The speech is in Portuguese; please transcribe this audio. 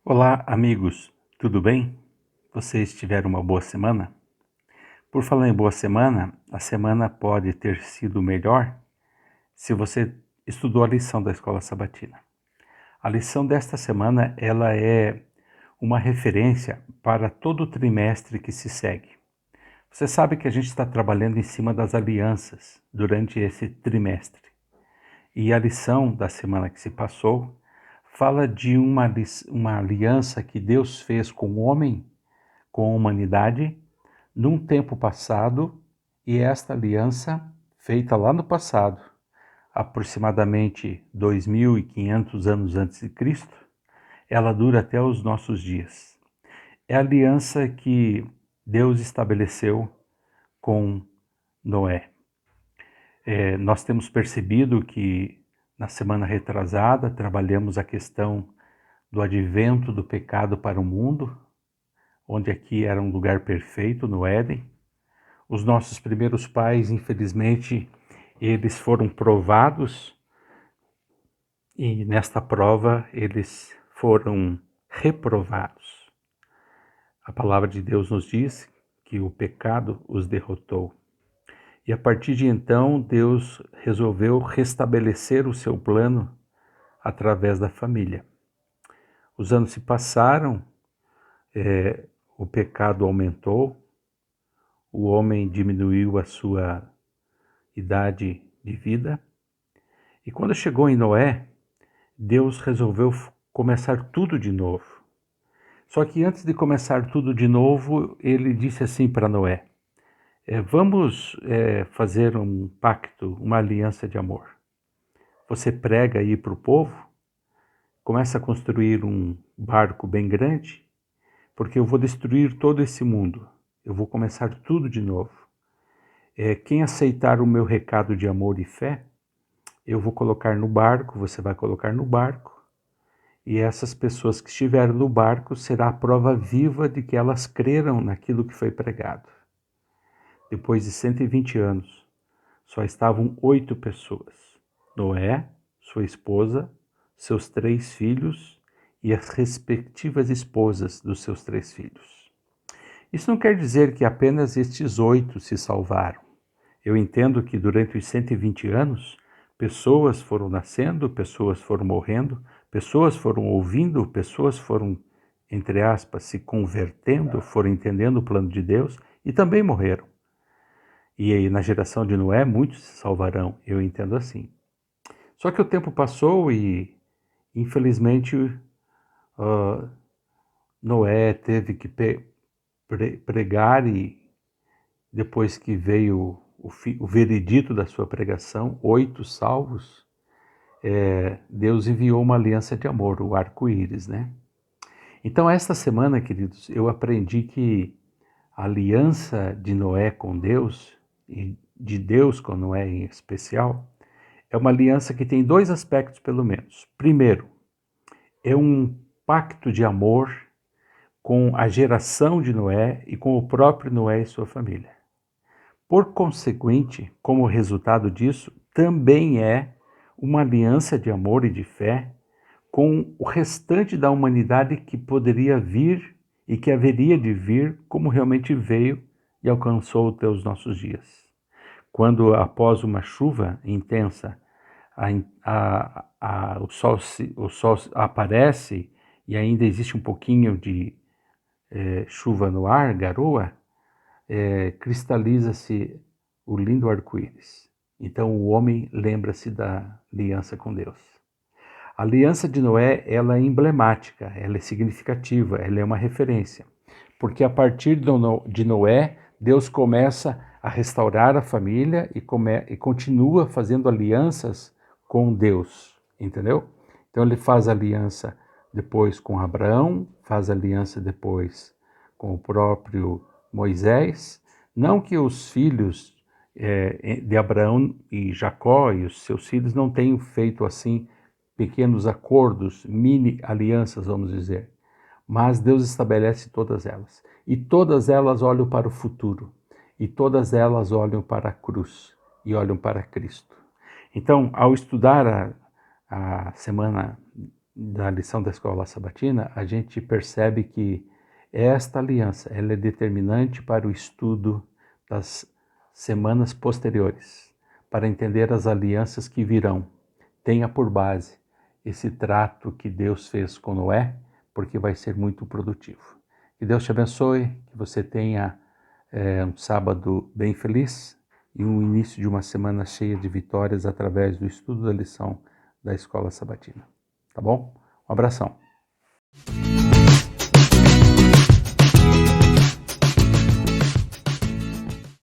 Olá, amigos, tudo bem? Vocês tiveram uma boa semana? Por falar em boa semana, a semana pode ter sido melhor se você estudou a lição da escola sabatina. A lição desta semana, ela é uma referência para todo o trimestre que se segue. Você sabe que a gente está trabalhando em cima das alianças durante esse trimestre. E a lição da semana que se passou fala de uma aliança que Deus fez com o homem, com a humanidade, num tempo passado, e esta aliança, feita lá no passado, aproximadamente 2.500 anos antes de Cristo, ela dura até os nossos dias. É a aliança que Deus estabeleceu com Noé. Nós temos percebido que na semana retrasada trabalhamos a questão do advento do pecado para o mundo, onde aqui era um lugar perfeito, no Éden. Os nossos primeiros pais, infelizmente, eles foram provados e nesta prova eles foram reprovados. A palavra de Deus nos diz que o pecado os derrotou. E a partir de então, Deus resolveu restabelecer o seu plano através da família. Os anos se passaram, o pecado aumentou, o homem diminuiu a sua idade de vida, e quando chegou em Noé, Deus resolveu começar tudo de novo. Só que antes de começar tudo de novo, ele disse assim para Noé: vamos fazer um pacto, uma aliança de amor. Você prega aí para o povo, começa a construir um barco bem grande, porque eu vou destruir todo esse mundo. Eu vou começar tudo de novo. Quem aceitar o meu recado de amor e fé, eu vou colocar no barco, você vai colocar no barco, e essas pessoas que estiveram no barco será a prova viva de que elas creram naquilo que foi pregado. Depois de 120 anos, só estavam 8 pessoas: Noé, sua esposa, seus 3 filhos e as respectivas esposas dos seus 3 filhos. Isso não quer dizer que apenas estes 8 se salvaram. Eu entendo que durante os 120 anos, pessoas foram nascendo, pessoas foram morrendo, pessoas foram ouvindo, pessoas foram, entre aspas, se convertendo, foram entendendo o plano de Deus e também morreram. E aí, na geração de Noé, muitos se salvarão, eu entendo assim. Só que o tempo passou e, infelizmente, Noé teve que pregar, e depois que veio o veredito da sua pregação, 8 salvos, Deus enviou uma aliança de amor, o arco-íris, né? Então, esta semana, queridos, eu aprendi que a aliança de Noé com Deus, e de Deus com Noé em especial, é uma aliança que tem 2 aspectos, pelo menos. Primeiro, é um pacto de amor com a geração de Noé e com o próprio Noé e sua família. Por conseguinte, como resultado disso, também é uma aliança de amor e de fé com o restante da humanidade que poderia vir e que haveria de vir, como realmente veio e alcançou até os nossos dias. Quando, após uma chuva intensa, o sol aparece e ainda existe um pouquinho de chuva no ar, garoa, cristaliza-se o lindo arco-íris. Então o homem lembra-se da aliança com Deus. A aliança de Noé, ela é emblemática, ela é significativa, ela é uma referência. Porque a partir de Noé, Deus começa a restaurar a família e continua fazendo alianças com Deus, entendeu? Então ele faz aliança depois com Abraão, faz aliança depois com o próprio Moisés. Não que os filhos de Abraão e Jacó e os seus filhos não tenham feito assim pequenos acordos, mini alianças, vamos dizer. Mas Deus estabelece todas elas. E todas elas olham para o futuro. E todas elas olham para a cruz e olham para Cristo. Então, ao estudar a semana da lição da Escola Sabatina, a gente percebe que esta aliança ela é determinante para o estudo das semanas posteriores, para entender as alianças que virão. Tenha por base esse trato que Deus fez com Noé, porque vai ser muito produtivo. Que Deus te abençoe, que você tenha um sábado bem feliz e um início de uma semana cheia de vitórias através do estudo da lição da Escola Sabatina. Tá bom? Um abração.